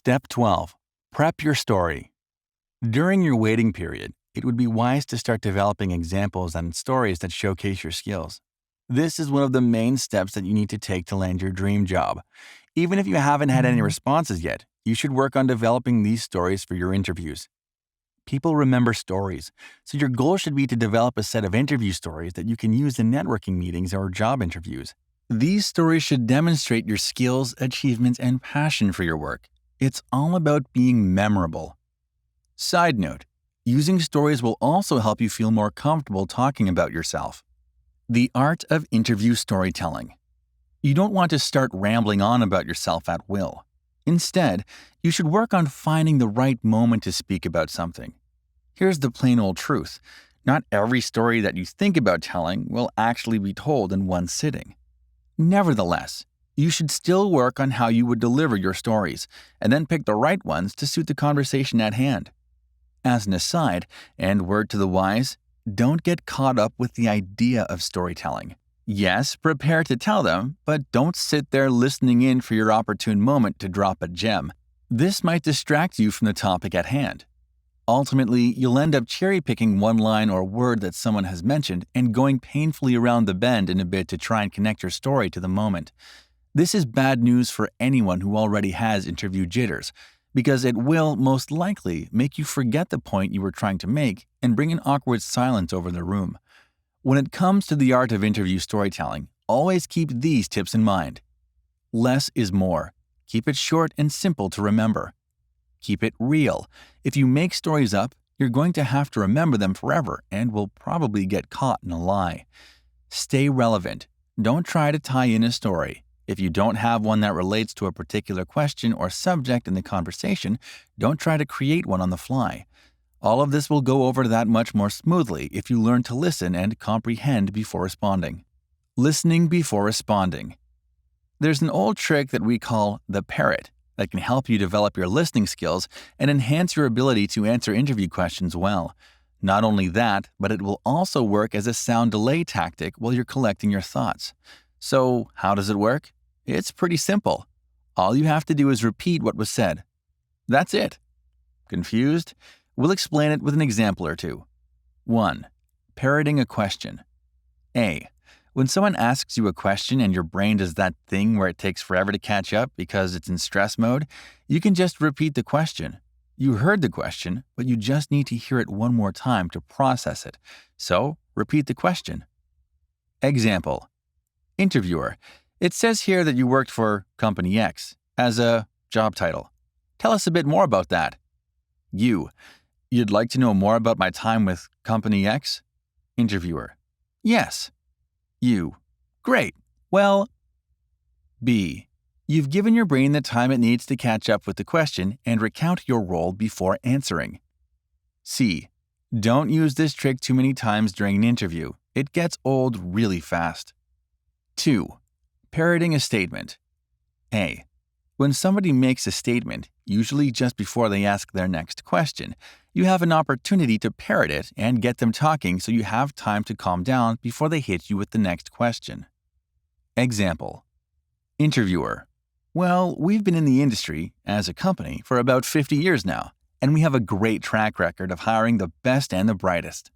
Step 12. Prep your story. During your waiting period, it would be wise to start developing examples and stories that showcase your skills. This is one of the main steps that you need to take to land your dream job. Even if you haven't had any responses yet, you should work on developing these stories for your interviews. People remember stories, so your goal should be to develop a set of interview stories that you can use in networking meetings or job interviews. These stories should demonstrate your skills, achievements, and passion for your work. It's all about being memorable. Side note, using stories will also help you feel more comfortable talking about yourself. The art of interview storytelling. You don't want to start rambling on about yourself at will. Instead, you should work on finding the right moment to speak about something. Here's the plain old truth. Not every story that you think about telling will actually be told in one sitting. Nevertheless, you should still work on how you would deliver your stories, and then pick the right ones to suit the conversation at hand. As an aside, and word to the wise, don't get caught up with the idea of storytelling. Yes, prepare to tell them, but don't sit there listening in for your opportune moment to drop a gem. This might distract you from the topic at hand. Ultimately, you'll end up cherry-picking one line or word that someone has mentioned and going painfully around the bend in a bid to try and connect your story to the moment. This is bad news for anyone who already has interview jitters, because it will most likely make you forget the point you were trying to make and bring an awkward silence over the room. When it comes to the art of interview storytelling, always keep these tips in mind. Less is more. Keep it short and simple to remember. Keep it real. If you make stories up, you're going to have to remember them forever and will probably get caught in a lie. Stay relevant. Don't try to tie in a story. If you don't have one that relates to a particular question or subject in the conversation, don't try to create one on the fly. All of this will go over that much more smoothly if you learn to listen and comprehend before responding. Listening before responding. There's an old trick that we call the parrot that can help you develop your listening skills and enhance your ability to answer interview questions well. Not only that, but it will also work as a sound delay tactic while you're collecting your thoughts. So, how does it work? It's pretty simple. All you have to do is repeat what was said. That's it. Confused? We'll explain it with an example or two. 1. Parroting a question. A. When someone asks you a question and your brain does that thing where it takes forever to catch up because it's in stress mode, you can just repeat the question. You heard the question, but you just need to hear it one more time to process it. So, repeat the question. Example. Interviewer. It says here that you worked for Company X as a job title. Tell us a bit more about that. You'd like to know more about my time with Company X? Interviewer. Yes. Great. Well. B. You've given your brain the time it needs to catch up with the question and recount your role before answering. C. Don't use this trick too many times during an interview. It gets old really fast. 2. Parroting a statement. A. When somebody makes a statement, usually just before they ask their next question, you have an opportunity to parrot it and get them talking so you have time to calm down before they hit you with the next question. Example. Interviewer. Well, we've been in the industry, as a company, for about 50 years now, and we have a great track record of hiring the best and the brightest.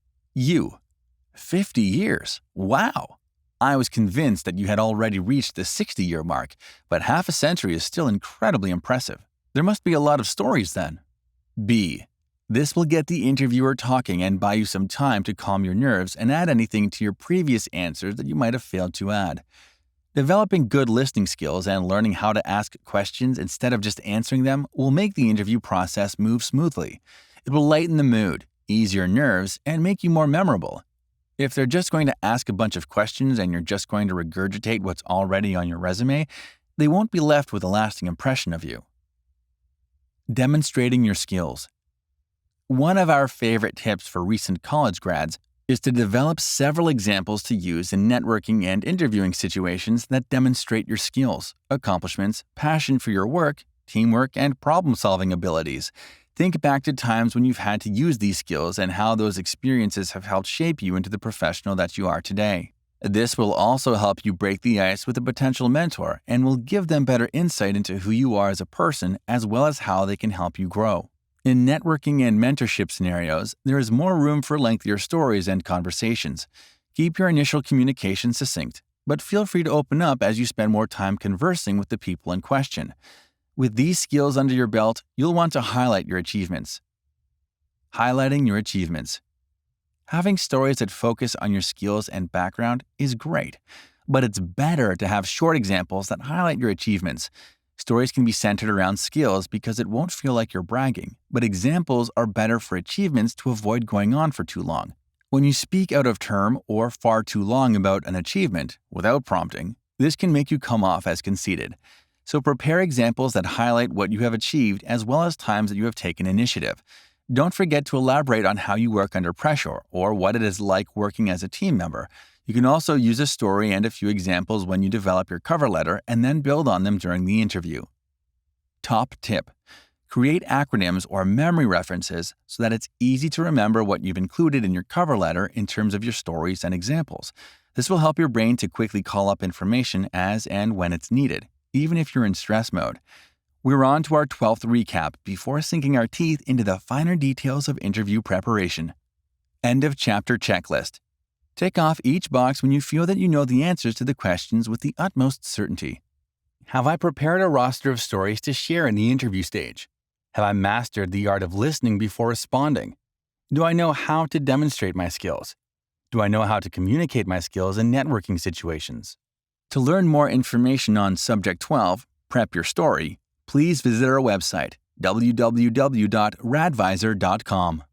50 years? Wow! I was convinced that you had already reached the 60-year mark, but half a century is still incredibly impressive. There must be a lot of stories then. B. This will get the interviewer talking and buy you some time to calm your nerves and add anything to your previous answers that you might have failed to add. Developing good listening skills and learning how to ask questions instead of just answering them will make the interview process move smoothly. It will lighten the mood, ease your nerves, and make you more memorable. If they're just going to ask a bunch of questions and you're just going to regurgitate what's already on your resume, they won't be left with a lasting impression of you. Demonstrating your skills. One of our favorite tips for recent college grads is to develop several examples to use in networking and interviewing situations that demonstrate your skills, accomplishments, passion for your work, teamwork, and problem-solving abilities. Think back to times when you've had to use these skills and how those experiences have helped shape you into the professional that you are today. This will also help you break the ice with a potential mentor and will give them better insight into who you are as a person as well as how they can help you grow. In networking and mentorship scenarios, there is more room for lengthier stories and conversations. Keep your initial communication succinct, but feel free to open up as you spend more time conversing with the people in question. With these skills under your belt, you'll want to highlight your achievements. Highlighting your achievements. Having stories that focus on your skills and background is great, but it's better to have short examples that highlight your achievements. Stories can be centered around skills because it won't feel like you're bragging, but examples are better for achievements to avoid going on for too long. When you speak out of term or far too long about an achievement without prompting, this can make you come off as conceited. So prepare examples that highlight what you have achieved as well as times that you have taken initiative. Don't forget to elaborate on how you work under pressure or what it is like working as a team member. You can also use a story and a few examples when you develop your cover letter and then build on them during the interview. Top tip: create acronyms or memory references so that it's easy to remember what you've included in your cover letter in terms of your stories and examples. This will help your brain to quickly call up information as and when it's needed, even if you're in stress mode. We're on to our 12th recap before sinking our teeth into the finer details of interview preparation. End of chapter checklist. Tick off each box when you feel that you know the answers to the questions with the utmost certainty. Have I prepared a roster of stories to share in the interview stage? Have I mastered the art of listening before responding? Do I know how to demonstrate my skills? Do I know how to communicate my skills in networking situations? To learn more information on Subject 12, Prep Your Story, please visit our website, www.radviser.com.